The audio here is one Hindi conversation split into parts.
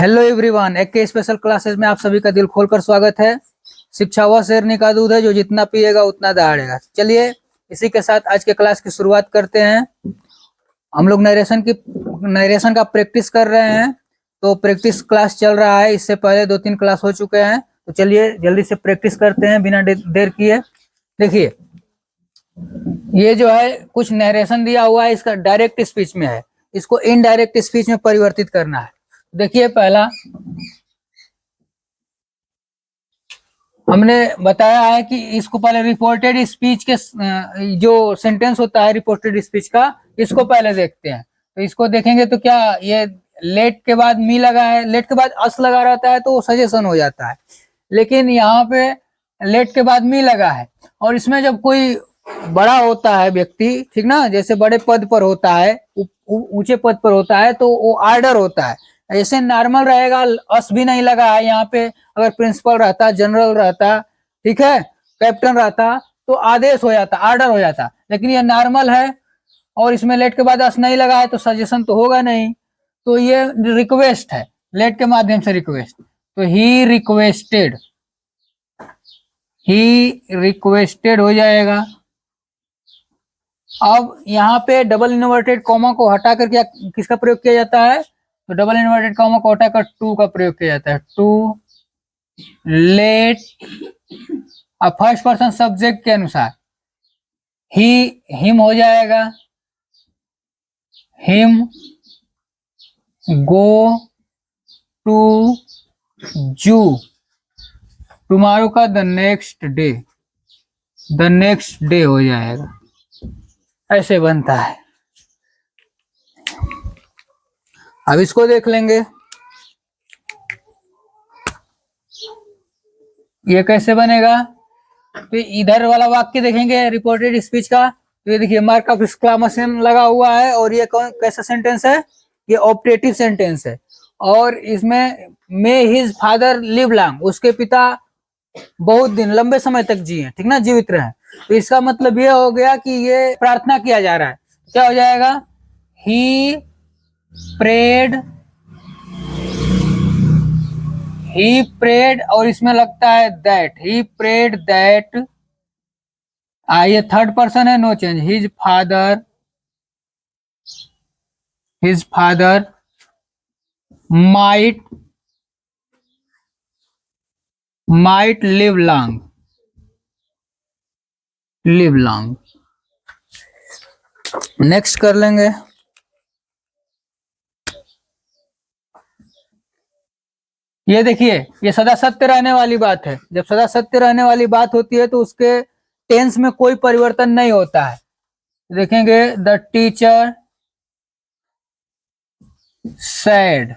हेलो एवरीवन, एक के स्पेशल क्लासेस में आप सभी का दिल खोलकर स्वागत है। शिक्षा वह शेरनी का दूध है जो जितना पिएगा उतना दहाड़ेगा। चलिए इसी के साथ आज के क्लास की शुरुआत करते हैं। हम लोग नरेशन का प्रैक्टिस कर रहे हैं, तो प्रैक्टिस क्लास चल रहा है। इससे पहले 2-3 क्लास हो चुके हैं, तो चलिए जल्दी से प्रैक्टिस करते हैं बिना देर किए। देखिए ये जो है कुछ नरेशन दिया हुआ है, इसका डायरेक्ट स्पीच में है, इसको इनडायरेक्ट स्पीच में परिवर्तित करना है। देखिए पहला हमने बताया है कि इसको पहले रिपोर्टेड स्पीच के जो सेंटेंस होता है रिपोर्टेड स्पीच का, इसको पहले देखते हैं। तो इसको देखेंगे तो क्या ये लेट के बाद मी लगा है, लेट के बाद अस लगा रहता है तो वो सजेशन हो जाता है, लेकिन यहाँ पे लेट के बाद मी लगा है। और इसमें जब कोई बड़ा होता है व्यक्ति, ठीक ना, जैसे बड़े पद पर होता है, ऊंचे पद पर होता है, तो वो आर्डर होता है। ऐसे नॉर्मल रहेगा, अस भी नहीं लगा है यहाँ पे। अगर प्रिंसिपल रहता, जनरल रहता, ठीक है, कैप्टन रहता, तो आदेश हो जाता, आर्डर हो जाता, लेकिन ये नॉर्मल है और इसमें लेट के बाद अस नहीं लगा है तो सजेशन तो होगा नहीं। तो ये रिक्वेस्ट है, लेट के माध्यम से रिक्वेस्ट। तो ही रिक्वेस्टेड हो जाएगा। अब यहाँ पे डबल इन्वर्टेड कॉमा को हटा कर क्या किसका प्रयोग किया जाता है? तो डबल इन्वर्टेड कॉमा को हटाकर टू का प्रयोग किया जाता है। टू लेट, अब फर्स्ट पर्सन सब्जेक्ट के अनुसार हिम हो जाएगा। हिम गो टू जू, टुमारो का द नेक्स्ट डे हो जाएगा। ऐसे बनता है। अब इसको देख लेंगे ये कैसे बनेगा। तो इधर वाला वाक्य देखेंगे रिपोर्टेड स्पीच का, तो ये देखिए मार्क ऑफ एक्सक्लेमेशन लगा हुआ है। और ये कौन कैसा सेंटेंस है? ये ऑप्टेटिव सेंटेंस है। और इसमें मे हिज फादर लिव लॉन्ग, उसके पिता बहुत दिन, लंबे समय तक जिए, ठीक ना, जीवित रहे। तो इसका मतलब ये हो गया कि ये प्रार्थना किया जा रहा है। क्या हो जाएगा? ही प्रेड और इसमें लगता है दैट, ही प्रेड दैट, ये थर्ड पर्सन है, no change. His father might live long. Next कर लेंगे। ये देखिए ये सदा सत्य रहने वाली बात है। जब सदा सत्य रहने वाली बात होती है तो उसके टेंस में कोई परिवर्तन नहीं होता है। देखेंगे द टीचर सेड,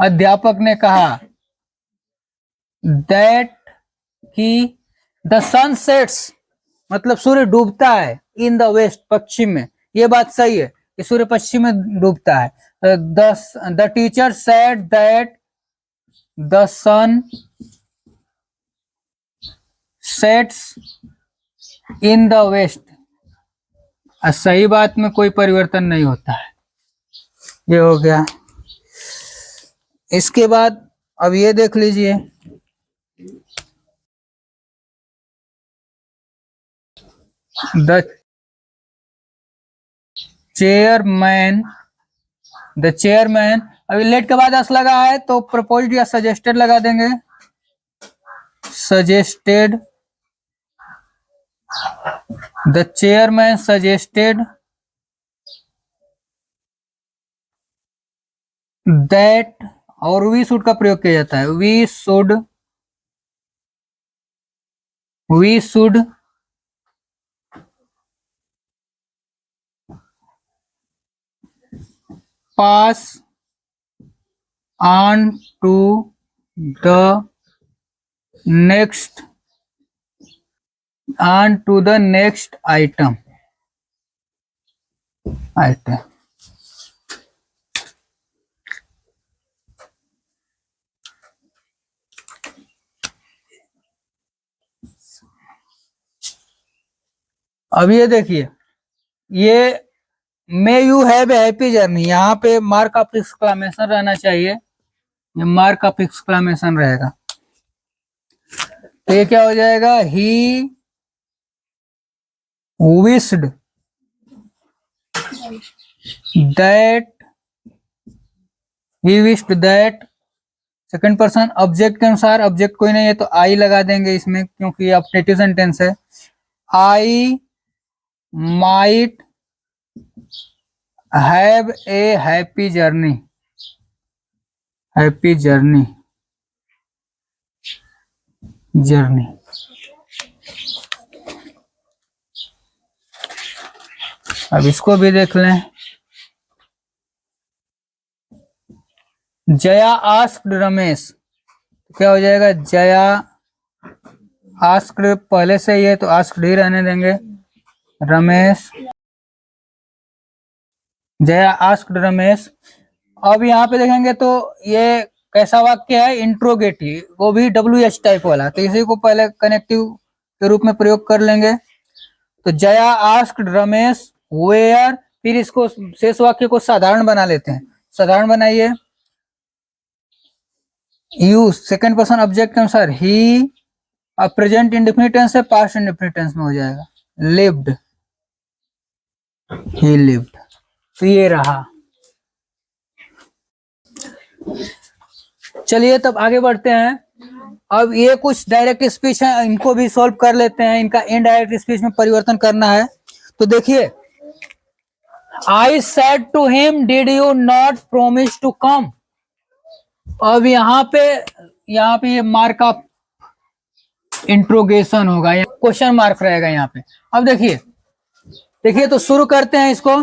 अध्यापक ने कहा, दैट कि द सन सेट्स, मतलब सूर्य डूबता है, इन द वेस्ट, पश्चिम में। ये बात सही है कि सूर्य पश्चिम में डूबता है। The teacher said that the sun sets in the west. सही बात में कोई परिवर्तन नहीं होता है। ये हो गया। इसके बाद अब ये देख लीजिए, द चेयरमैन, अभी लेट के बाद अस लगा है तो प्रपोज्ड या सजेस्टेड लगा देंगे। Suggested, the chairman suggested that, और वी शुड का प्रयोग किया जाता है। We should pass on to the next item. अब ये देखिए, ये may you have a happy journey, यहाँ पे मार्क ऑफ एक्सक्लेमेशन रहना चाहिए। ये मार्क ऑफ एक्सक्लेमेशन रहेगा। तो ये क्या हो जाएगा, he wished that, he wished that, second person object के अनुसार, ऑब्जेक्ट कोई नहीं है तो आई लगा देंगे इसमें क्योंकि ये अपडेटिव सेंटेंस है। I might have a happy journey, happy journey, journey. अब इसको भी देख लें। जया आस्क्ड रमेश, क्या हो जाएगा, जया आस्क्ड पहले से ही है तो आस्क्ड ही रहने देंगे। रमेश, जया आस्क्ड रमेश। अब यहाँ पे देखेंगे तो ये कैसा वाक्य है, इंट्रोगेटिव, वो भी WH टाइप वाला, तो इसी को पहले कनेक्टिव के रूप में प्रयोग कर लेंगे। तो जया आस्क्ड रमेश वेयर, फिर इसको शेष वाक्य को साधारण बना लेते हैं। साधारण बनाइए, यू सेकंड पर्सन ऑब्जेक्ट के अनुसार ही, अब प्रेजेंट इंडेफिनिट टेंस है, पास्ट इंडेफिनिट टेंस में हो जाएगा, लिव्ड, ही लिव्ड। तो ये रहा। चलिए तब आगे बढ़ते हैं। अब ये कुछ डायरेक्ट स्पीच है, इनको भी सॉल्व कर लेते हैं, इनका इनडायरेक्ट स्पीच में परिवर्तन करना है। तो देखिए, I said to him did you not promise to come. अब यहाँ पे ये मार्क ऑफ इंट्रोगेशन होगा, क्वेश्चन मार्क रहेगा यहाँ पे। अब देखिए तो शुरू करते हैं इसको।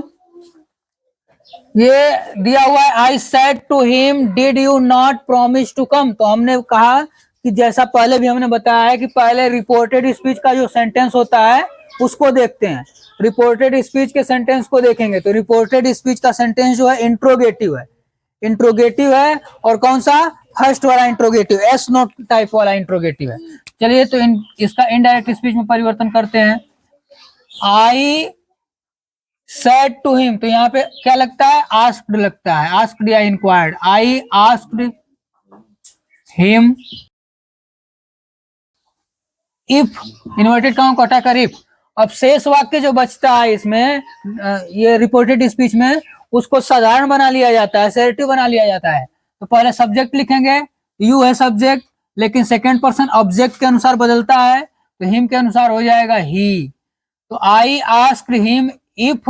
ये दिया हुआ है, I said to him did you not promise to come. तो हमने कहा कि जैसा पहले भी हमने बताया है कि पहले रिपोर्टेड स्पीच का जो सेंटेंस होता है उसको देखते हैं। रिपोर्टेड स्पीच के सेंटेंस को देखेंगे तो रिपोर्टेड स्पीच का सेंटेंस जो है इंट्रोगेटिव है, इंट्रोगेटिव है। और कौन सा, फर्स्ट वाला इंट्रोगेटिव, एस नोट टाइप वाला इंट्रोगेटिव है। चलिए तो इसका इनडायरेक्ट स्पीच में परिवर्तन करते हैं। आई सेड टू हिम, तो यहाँ पे क्या लगता है, आस्क्ड लगता है, आस्क्ड या inquired. I asked him if, inverted count को हटाकर इफ। अब शेष वाक्य जो बचता है इसमें, ये रिपोर्टेड स्पीच में, उसको साधारण बना लिया जाता है, असर्टिव बना लिया जाता है। तो पहले सब्जेक्ट लिखेंगे, यू है सब्जेक्ट, लेकिन सेकंड पर्सन ऑब्जेक्ट के अनुसार बदलता है, तो हिम के अनुसार हो जाएगा ही। तो आई आस्क्ड हिम इफ,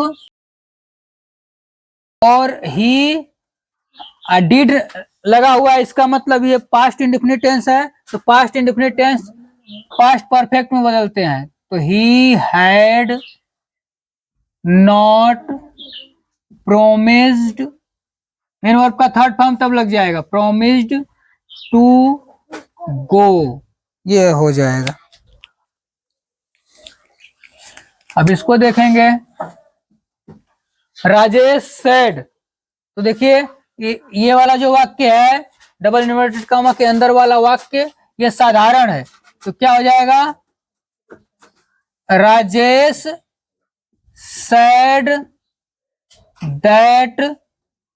और ही डिड लगा हुआ है, इसका मतलब ये पास्ट इंडेफिनिट टेंस है, तो past indefinite tense past perfect में बदलते हैं। तो he had not promised, main verb का थर्ड फॉर्म तब लग जाएगा, प्रोमिस्ड टू गो, ये हो जाएगा। अब इसको देखेंगे, राजेश सेड। तो देखिए ये वाला जो वाक्य है, डबल इन्वर्टेड कॉमा के अंदर वाला वाक्य, ये साधारण है। तो क्या हो जाएगा, Rajesh said that,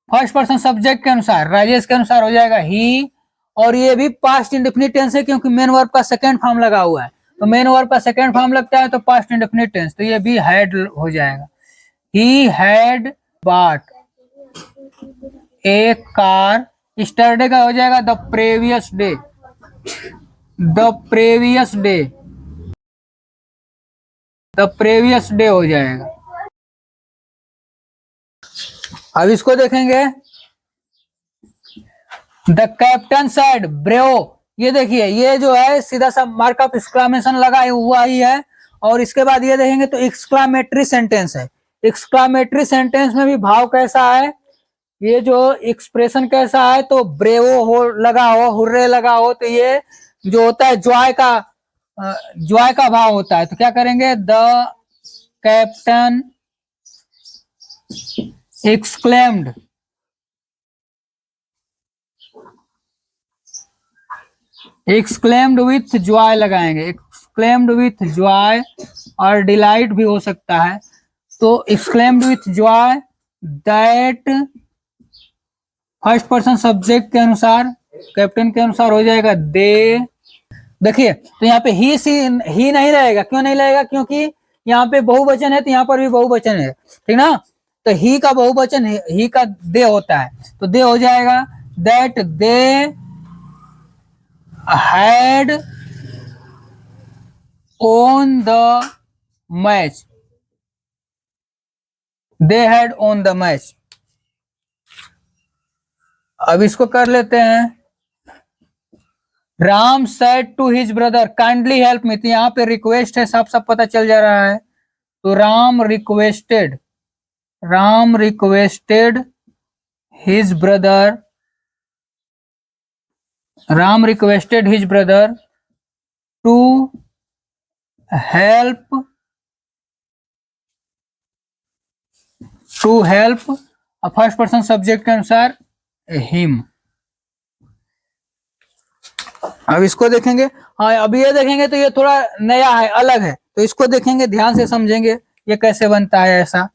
first person subject के अनुसार, राजेश के अनुसार हो जाएगा ही, और ये भी पास्ट इंडेफिनिट टेंस है क्योंकि मेन वर्ब का सेकंड फॉर्म लगा हुआ है। तो मेन वर्ब का सेकंड फॉर्म लगता है तो पास्ट इंडेफिनिट टेंस, तो ये भी हैड हो जाएगा। He had bought a car, yesterday का हो जाएगा the previous day, the previous day, the previous day हो जाएगा। अब इसको देखेंगे, द कैप्टन सेड ब्रेव। ये देखिए ये जो है सीधा सा मार्क ऑफ एक्सक्लेमेशन लगा हुआ ही है। और इसके बाद ये देखेंगे तो एक्सक्लेमेटरी सेंटेंस है। एक्सक्लेमेटरी सेंटेंस में भी भाव कैसा है, ये जो एक्सप्रेशन कैसा है, तो ब्रेवो हो लगा हो, हुर्रे लगा हो, तो ये जो होता है जॉय का भाव होता है। तो क्या करेंगे, the captain exclaimed, exclaimed with Joy लगाएंगे, एक्सक्लेम्ड विथ जॉय, और डिलाइट भी हो सकता है। तो exclaimed with Joy that, first person subject के अनुसार कैप्टन के अनुसार हो जाएगा दे। देखिए तो यहाँ पे ही नहीं रहेगा, क्यों नहीं रहेगा, क्योंकि यहाँ पे बहुवचन है तो यहाँ पर भी बहुवचन है, ठीक ना। तो ही का बहुवचन ही का दे होता है, तो दे हो जाएगा that they had on the match, they had on the match. अब इसको कर लेते हैं। Ram said to his brother kindly help me, तो यहाँ पे रिक्वेस्ट है, साफ साफ पता चल जा रहा है। तो Ram requested his brother, Ram requested his brother to help first person subject के अनुसार हिम। अब इसको देखेंगे, हाँ अब ये देखेंगे तो ये थोड़ा नया है, अलग है, तो इसको देखेंगे, ध्यान से समझेंगे ये कैसे बनता है ऐसा।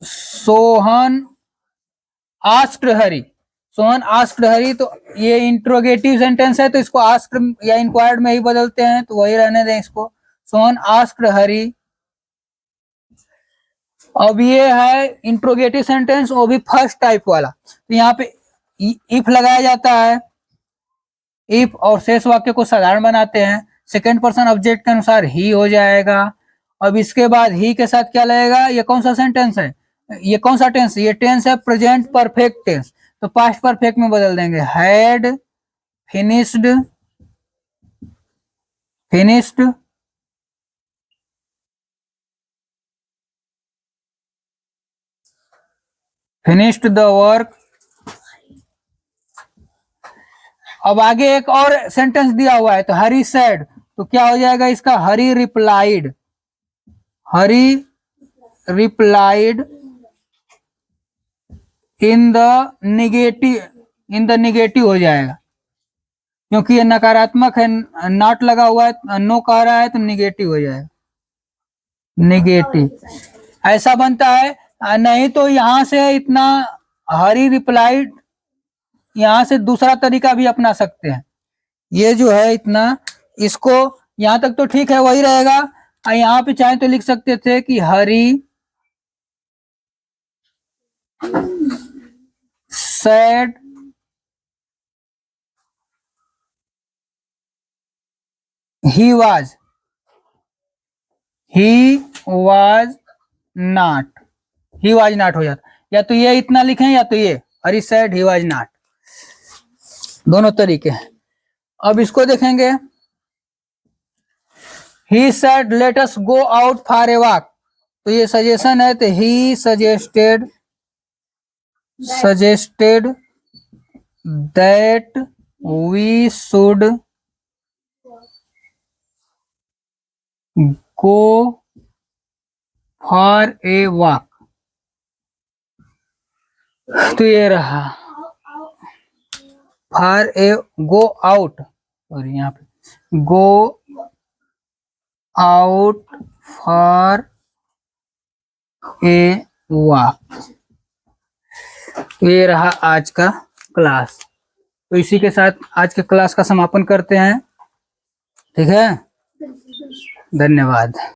सोहन आस्क्ड हरी, सोहन आस्क्ड हरी, तो ये इंट्रोगेटिव सेंटेंस है, तो इसको आस्क्ड या इंक्वायर्ड में ही बदलते हैं, तो वही रहने दें इसको। सोहन आस्क्ड हरी। अब ये है इंट्रोगेटिव सेंटेंस, वो भी फर्स्ट टाइप वाला, तो यहाँ पे इफ लगाया जाता है, इफ, और शेष वाक्य को साधारण बनाते हैं। सेकंड पर्सन ऑब्जेक्ट के अनुसार ही हो जाएगा। अब इसके बाद ही के साथ क्या लगेगा, ये कौन सा सेंटेंस है, ये कौन सा टेंस, ये टेंस है प्रेजेंट परफेक्ट टेंस, तो पास्ट परफेक्ट में बदल देंगे, हैड फिनिश्ड द वर्क। अब आगे एक और सेंटेंस दिया हुआ है, तो हरी सेड, तो क्या हो जाएगा इसका, हरी रिप्लाइड इन द निगेटिव हो जाएगा, क्योंकि ये नकारात्मक है, नॉट लगा हुआ है, नो कह रहा है, तो निगेटिव हो जाएगा, निगेटिव ऐसा बनता है। नहीं तो यहां से इतना हरी रिप्लाइड, यहां से दूसरा तरीका भी अपना सकते हैं। ये जो है इतना, इसको यहां तक तो ठीक है, वही रहेगा। यहाँ पे चाहे तो लिख सकते थे कि हरी सेड ही वाज नॉट हो जाता, या तो ये इतना लिखें या तो ये Harry said he was not, दोनों तरीके हैं। अब इसको देखेंगे, he said let us go out for a walk, तो ये सजेशन है, तो he suggested that we should go for a walk, तो ये रहा फॉर ए गो आउट, और यहाँ पे गो आउट फॉर ए वॉक। ये रहा आज का क्लास, तो इसी के साथ आज के क्लास का समापन करते हैं, ठीक है, धन्यवाद।